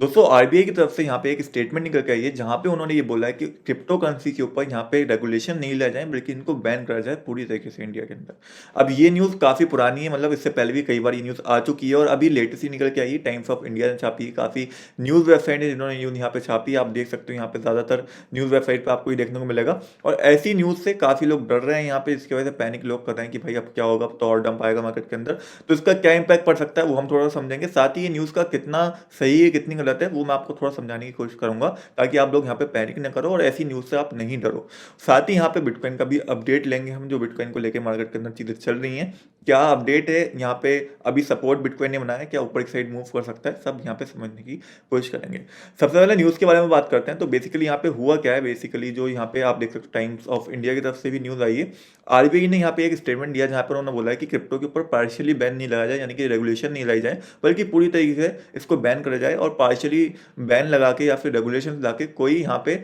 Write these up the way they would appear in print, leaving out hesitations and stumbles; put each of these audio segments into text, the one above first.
दोस्तों आरबीआई की तरफ से यहाँ पे एक स्टेटमेंट निकल के आई है जहाँ पे उन्होंने ये बोला है कि क्रिप्टो करेंसी के ऊपर यहाँ पे रेगुलेशन नहीं लाया जाए बल्कि इनको बैन करा जाए पूरी तरीके से इंडिया के अंदर। अब ये न्यूज़ काफ़ी पुरानी है, मतलब इससे पहले भी कई बार ये न्यूज़ आ चुकी है और अभी लेटेस्ट ही निकल के आई है। टाइम्स ऑफ इंडिया ने छापी है, काफ़ी न्यूज़ वेबसाइट है जिन्होंने न्यूज़ यहाँ पे छापी है। आप देख सकते हो यहाँ पे ज़्यादातर न्यूज़ वेबसाइट पर आपको ये देखने को मिलेगा। और ऐसी न्यूज़ से काफ़ी लोग डर रहे हैं यहाँ पे, इसकी वजह से पैनिक लोग कर रहे हैं कि भाई अब क्या होगा, अब तो और डंप आएगा मार्केट के अंदर। तो इसका क्या इंपैक्ट पड़ सकता है वो हम थोड़ा सा समझेंगे, साथ ही ये न्यूज़ का कितना सही है कितनी गलत है वो मैं आपको थोड़ा समझाने की कोशिश करूंगा, ताकि आप लोग यहाँ पे पैनिक न करो और ऐसी न्यूज़ से आप नहीं डरो। साथ ही यहाँ पे बिटकॉइन का भी अपडेट लेंगे हम, जो बिटकॉइन को लेकर मार्केट के अंदर चीज़ें चल रही हैं, क्या अपडेट है यहाँ पे, अभी सपोर्ट बिटकॉइन ने बनाया, क्या ऊपर की साइड मूव कर सकता है, सब यहाँ पे समझने की कोशिश करेंगे। सबसे पहले न्यूज़ के बारे में बात करते हैं। तो बेसिकली यहाँ पे हुआ क्या है, बेसिकली जो यहाँ पे आप देख सकते हो टाइम्स ऑफ इंडिया की तरफ से भी न्यूज़ आई है। आरबीआई ने यहाँ पे एक स्टेटमेंट दिया जहाँ पर उन्होंने बोला है कि क्रिप्टो के ऊपर पार्शियली बैन नहीं लगाया जाए, यानी कि रेगुलेशन नहीं लाई जाए, बल्कि पूरी तरीके से इसको बैन करा जाए। और पार्शियली बैन लगा के या फिर रेगुलेशन लगा के कोई यहाँ पे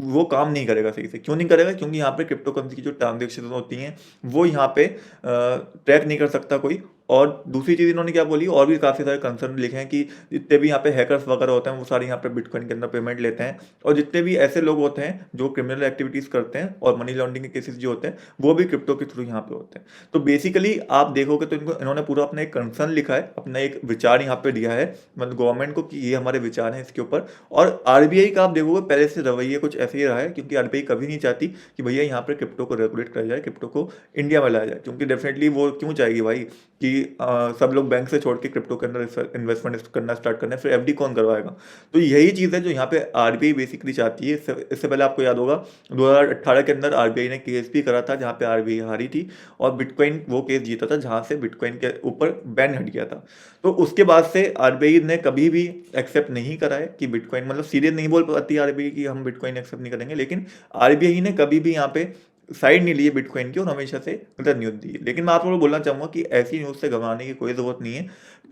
वो काम नहीं करेगा सही से। क्यों नहीं करेगा? क्योंकि यहाँ पे क्रिप्टो करेंसी की जो ट्रांजेक्शन होती हैं वो यहाँ पे ट्रैक नहीं कर सकता कोई। और दूसरी चीज़ इन्होंने क्या बोली, और भी काफ़ी सारे कंसर्न लिखे हैं कि जितने भी यहाँ पे हैकर्स वगैरह होते हैं वो सारे यहाँ पे बिटकॉइन के अंदर पेमेंट लेते हैं, और जितने भी ऐसे लोग होते हैं जो क्रिमिनल एक्टिविटीज़ करते हैं और मनी लॉन्ड्रिंग के केसेस जो होते हैं वो भी क्रिप्टो के थ्रू यहाँ पे होते हैं। तो बेसिकली आप देखोगे तो इन्होंने पूरा अपना एक कंसर्न लिखा है, अपना एक विचार यहाँ पे दिया है मतलब गवर्नमेंट को कि ये हमारे विचार हैं इसके ऊपर। और आरबीआई का आप देखोगे पहले से रवैया कुछ ऐसे ही रहा है, क्योंकि आरबीआई कभी नहीं चाहती कि भैया यहाँ पे क्रिप्टो को रेगुलेट करा जाए, क्रिप्टो को इंडिया में लाया जाए, क्योंकि डेफिनेटली वो क्यों चाहेगी भाई कि सब लोग बैंक से छोड़ के क्रिप्टो के अंदर इन्वेस्टमेंट करना स्टार्ट करना है, फिर एफडी कौन करवाएगा। तो यही चीज़ है जो यहाँ पे आरबीआई बेसिकली चाहती है। इससे पहले आपको याद होगा 2018 के अंदर आरबीआई ने केस भी करा था जहाँ पे आरबीआई हारी थी, और बिटकॉइन वो केस जीता था जहाँ से बिटकॉइन के ऊपर बैन हट गया था। तो उसके बाद से आरबीआई ने कभी भी एक्सेप्ट नहीं करा है कि बिटकॉइन, मतलब सीरियस नहीं बोल पाती आरबीआई कि हम बिटकॉइन एक्सेप्ट नहीं करेंगे, लेकिन आरबीआई ने कभी भी यहाँ पे साइड नहीं ली है बिटकॉइन की और हमेशा से गलत न्यूज़ दी है। लेकिन मैं आप लोगों को बोलना चाहूँगा कि ऐसी न्यूज़ से घबराने की कोई ज़रूरत नहीं है।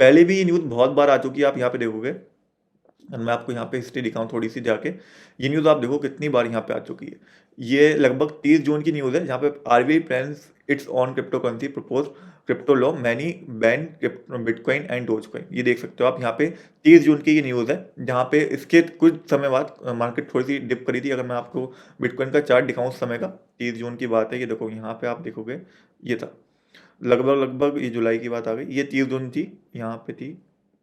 पहले भी ये न्यूज़ बहुत बार आ चुकी है, आप यहाँ पे देखोगे। और मैं आपको यहाँ पे हिस्ट्री दिखाऊं थोड़ी सी जाके, ये न्यूज़ आप देखो कितनी बार यहाँ पे आ चुकी है। ये लगभग 30 जून की न्यूज़ है जहाँ पे RBI plans it's on crypto currency propose crypto law many ban bitcoin and Dogecoin. ये देख सकते हो आप यहाँ पे 30 जून की ये न्यूज़ है, जहाँ पे इसके कुछ समय बाद मार्केट थोड़ी सी डिप करी थी। अगर मैं आपको बिटकॉइन का चार्ट दिखाऊं उस समय का, 30 जून की बात है, ये देखो यहाँ पे आप देखोगे ये था लगभग लगभग, ये जुलाई की बात आ गई, ये 30 जून थी, यहाँ पे थी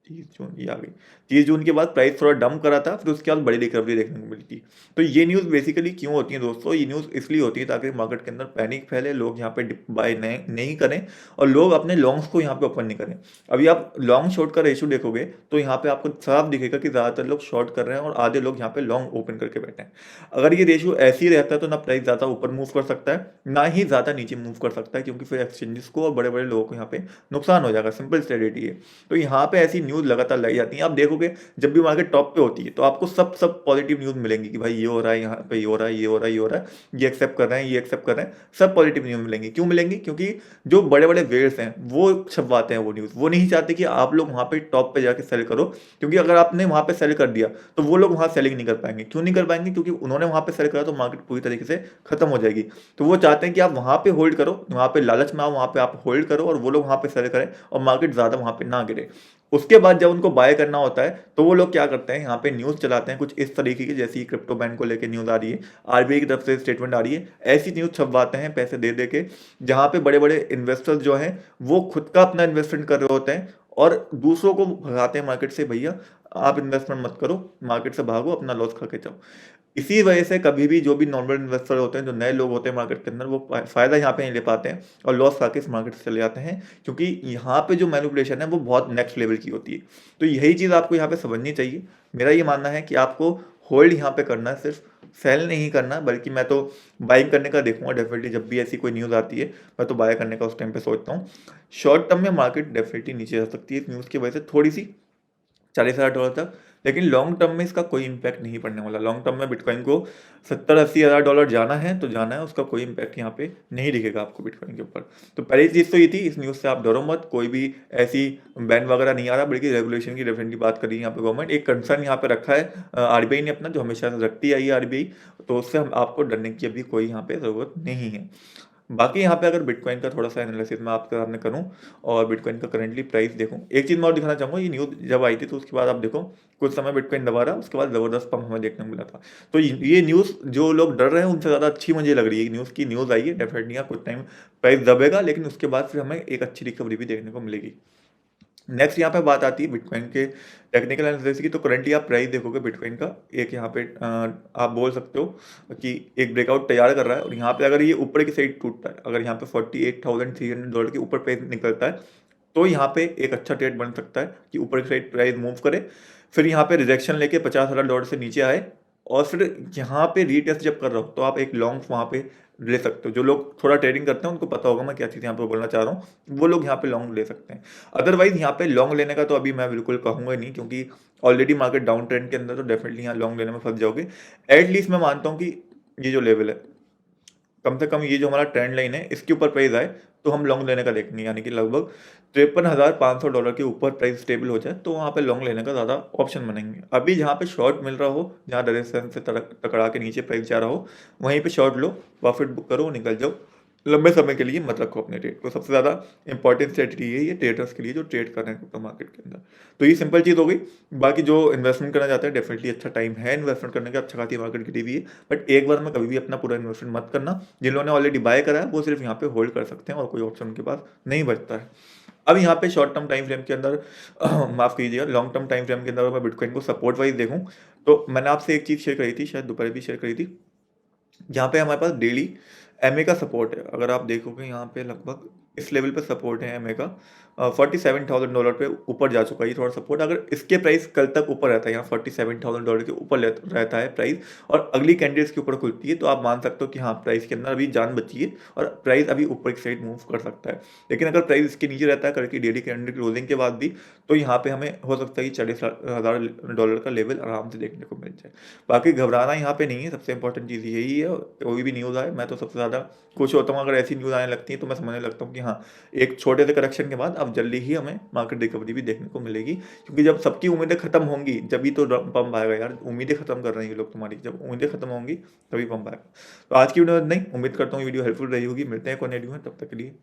30 जून, ये आ गई। 30 जून के बाद प्राइस थोड़ा डंप करा था, फिर उसके बाद बड़ी रिकवरी देखने को मिली थी। तो ये न्यूज़ बेसिकली क्यों होती है दोस्तों, ये न्यूज़ इसलिए होती है ताकि मार्केट के अंदर पैनिक फैले, लोग यहाँ पे बाय नहीं करें और लोग अपने लॉन्ग्स को यहाँ पे ओपन नहीं करें। अभी आप लॉन्ग शॉर्ट का रेशियो देखोगे तो यहाँ पे आपको साफ दिखेगा कि ज़्यादातर लोग शॉर्ट कर रहे हैं और आधे लोग यहाँ पे लॉन्ग ओपन करके बैठे हैं। अगर ये रेशियो ऐसे ही रहता है तो ना प्राइस ज़्यादा ऊपर मूव कर सकता है ना ही ज़्यादा नीचे मूव कर सकता है, क्योंकि फिर एक्सचेंजेस को और बड़े बड़े लोगों को यहाँ पे नुकसान हो जाएगा। सिंपल स्ट्रेटेजी है। तो यहाँ पे ऐसी न्यूज़ लगातार लाई जाती है। आप देखोगे जब भी मार्केट टॉप पे होती है तो आपको सब पॉजिटिव न्यूज़ मिलेंगी कि भाई ये हो रहा है, यहाँ पे ये हो रहा है, ये हो रहा है, ये हो रहा है, ये एक्सेप्ट कर रहे हैं, ये एक्सेप्ट कर रहे हैं, सब पॉजिटिव न्यूज़ मिलेंगी। क्यों मिलेंगी? क्योंकि जो बड़े बड़े वेयर्स हैं वो छपवाते हैं वो न्यूज़, वो नहीं चाहते कि आप लोग वहाँ पे टॉप पे जाके सेल करो, क्योंकि अगर आपने वहाँ पे सेल कर दिया तो वो लोग वहाँ सेलिंग नहीं कर पाएंगे। क्यों नहीं कर पाएंगे? क्योंकि उन्होंने वहाँ पे सेल करा तो मार्केट पूरी तरीके से खत्म हो जाएगी। तो वो चाहते हैं कि आप वहाँ पे होल्ड करो, वहाँ पे लालच में आओ, वहाँ पे आप होल्ड करो और वो लोग वहाँ पे सेल करें और मार्केट ज़्यादा वहाँ पे ना गिरे। उसके बाद जब उनको बाय करना होता है तो वो लोग क्या करते हैं, यहाँ पे न्यूज़ चलाते हैं कुछ इस तरीके की, जैसी क्रिप्टो बैन को लेकर न्यूज़ आ रही है, आरबीआई की तरफ से स्टेटमेंट आ रही है, ऐसी न्यूज़ छपवाते हैं पैसे दे दे के, जहाँ पे बड़े बड़े इन्वेस्टर्स जो हैं वो खुद का अपना इन्वेस्टमेंट कर रहे होते हैं और दूसरों को भगाते हैं मार्केट से, भैया आप इन्वेस्टमेंट मत करो, मार्केट से भागो, अपना लॉस खा के जाओ। इसी वजह से कभी भी जो भी नॉर्मल इन्वेस्टर होते हैं, जो नए लोग होते हैं मार्केट के अंदर, वो फायदा यहाँ पे नहीं ले पाते हैं और लॉस खा के इस मार्केट से चले जाते हैं, क्योंकि यहाँ पे जो मैनिपुलेशन है वो बहुत नेक्स्ट लेवल की होती है। तो यही चीज़ आपको यहाँ पे समझनी चाहिए। मेरा ये मानना है कि आपको होल्ड यहाँ पे करना है, सिर्फ सेल नहीं करना, बल्कि मैं तो बाइंग करने का देखूंगा डेफिनेटली। जब भी ऐसी कोई न्यूज़ आती है मैं तो बाय करने का उस टाइम पे सोचता हूँ। शॉर्ट टर्म में मार्केट डेफिनेटली नीचे जा सकती है इस न्यूज़ की वजह से थोड़ी सी, $40,000 तक, लेकिन लॉन्ग टर्म में इसका कोई इम्पैक्ट नहीं पड़ने वाला। लॉन्ग टर्म में बिटकॉइन को 70-80 हज़ार डॉलर जाना है तो जाना है, उसका कोई इम्पैक्ट यहाँ पे नहीं दिखेगा आपको बिटकॉइन के ऊपर। तो पहली चीज़ तो ये थी, इस न्यूज़ से आप डरो मत, कोई भी ऐसी बैन वगैरह नहीं आ रहा, बल्कि रेगुलेशन की डेफिनेटली बात करी यहाँ पे गवर्नमेंट। एक कंसर्न यहाँ पे रखा है आरबीआई ने अपना, जो हमेशा से रखती आई है आरबीआई, तो उससे हम आपको डरने की अभी कोई यहाँ पे ज़रूरत नहीं है। बाकी यहाँ पे अगर बिटकॉइन का थोड़ा सा एनालिसिस मैं आपके सामने करूँ और बिटकॉइन का करंटली प्राइस देखूँ, एक चीज़ मैं और दिखाना चाहूँगा, ये न्यूज़ जब आई थी तो उसके बाद आप देखो कुछ समय बिटकॉइन दबा रहा, उसके बाद ज़बरदस्त पंप हमें देखने को मिला था। तो ये न्यूज़ जो लोग डर रहे हैं उनसे ज़्यादा अच्छी मुझे लग रही है न्यूज़ की। न्यूज़ आई है डेफिनेटली, यहाँ कुछ टाइम प्राइस दबेगा लेकिन उसके बाद फिर हमें एक अच्छी रिकवरी भी देखने को मिलेगी। नेक्स्ट यहाँ पे बात आती है बिटकॉइन के टेक्निकल एनालिसिस की। तो करंटली आप प्राइस देखोगे बिटकॉइन का, एक यहाँ पे आप बोल सकते हो कि एक ब्रेकआउट तैयार कर रहा है, और यहाँ पे अगर ये ऊपर की साइड टूटता है, अगर यहाँ पे $48,300 के ऊपर प्राइस निकलता है, तो यहाँ पे एक अच्छा ट्रेड बन सकता है कि ऊपर की साइड प्राइस मूव करे, फिर यहाँ पे रिजेक्शन लेके $50,000 से नीचे आए, और फिर यहाँ पे रीटेस्ट जब कर रहा हो तो आप एक लॉन्ग वहाँ पे ले सकते हो। जो लोग थोड़ा ट्रेडिंग करते हैं उनको पता होगा मैं क्या चीज़ यहाँ पे बोलना चाह रहा हूँ, वो लोग यहाँ पे लॉन्ग ले सकते हैं। अदरवाइज यहाँ पे लॉन्ग लेने का तो अभी मैं बिल्कुल कहूँगा नहीं, क्योंकि ऑलरेडी मार्केट डाउन ट्रेंड के अंदर, तो डेफिनेटली यहाँ लॉन्ग लेने में फंस जाओगे। एटलीस्ट मैं मानता हूँ कि ये जो लेवल है, कम से कम ये जो हमारा ट्रेंड लाइन है, इसके ऊपर प्राइस आए तो हम लॉन्ग लेने का देखेंगे, यानी कि लगभग $53,500 के ऊपर प्राइस स्टेबल हो जाए तो वहाँ पे लॉन्ग लेने का ज़्यादा ऑप्शन बनेंगे। अभी जहाँ पे शॉर्ट मिल रहा हो, जहाँ रेजिस्टेंस से टकरा के नीचे प्राइस जा रहा हो, वहीं पे शॉर्ट लो, प्रॉफिट बुक करो, निकल जाओ। लंबे समय के लिए मत रखो अपने ट्रेड को। सबसे ज़्यादा इंपॉर्टेंट स्ट्रेटजी है ये ट्रेडर्स के लिए जो ट्रेड कर रहे हैं क्रिप्टो मार्केट के अंदर। तो ये सिंपल चीज़ हो गई। बाकी जो इन्वेस्टमेंट करना चाहते हैं, डेफिनेटली अच्छा टाइम है इन्वेस्टमेंट करने का, अच्छा खासी मार्केट गिरी हुई है, बट एक बार में कभी भी अपना पूरा इन्वेस्टमेंट मत करना। जिन लोगों ने ऑलरेडी बाय करा है वो सिर्फ यहाँ पे होल्ड कर सकते हैं और कोई ऑप्शन उनके पास नहीं बचता है। अब यहाँ पे शॉर्ट टर्म टाइम फ्रेम के अंदर माफ कीजिएगा, लॉन्ग टर्म टाइम फ्रेम के अंदर मैं बिटकॉइन को सपोर्ट वाइज देखूँ, तो मैंने आपसे एक चीज़ शेयर करी थी, शायद दोपहर भी शेयर करी थी, यहाँ पे हमारे पास डेली एमए का सपोर्ट है। अगर आप देखोगे यहाँ पे लगभग इस लेवल पे सपोर्ट है एमए का, $47,000 पे ऊपर जा चुका है ये थोड़ा सपोर्ट। अगर इसके प्राइस कल तक ऊपर रहता है, यहाँ $47,000 के ऊपर रहता है प्राइस, और अगली कैंडल इसके ऊपर खुलती है, तो आप मान सकते हो कि हाँ प्राइस के अंदर अभी जान बची है और प्राइस अभी ऊपर की साइड मूव कर सकता है। लेकिन अगर प्राइस इसके नीचे रहता है करके डेली कैंडल क्लोजिंग के बाद भी, तो यहाँ पे हमें हो सकता है कि $40,000 का लेवल आराम से देखने को मिल जाए। बाकी घबराना यहाँ पे नहीं है, सबसे इंपॉर्टेंट चीज़ यही है। कोई भी न्यूज़ आए, मैं तो सबसे ज़्यादा खुश होता हूँ अगर ऐसी न्यूज़ आने लगती है, तो मैं समझने लगता हूँ कि हाँ एक छोटे से करेक्शन के बाद अब जल्दी ही हमें मार्केट रिकवरी भी देखने को मिलेगी। क्योंकि जब सबकी उम्मीदें खत्म होंगी जब तो पंप आएगा यार। उम्मीदें खत्म कर रहे हैं ये लोग तुम्हारी, जब उम्मीदें खत्म होंगी तभी पंप आएगा। तो आज की वीडियो नहीं, उम्मीद करता हूँ वीडियो हेल्पफुल रही होगी। मिलते हैं कोई वीडियो में, तब तक के लिए।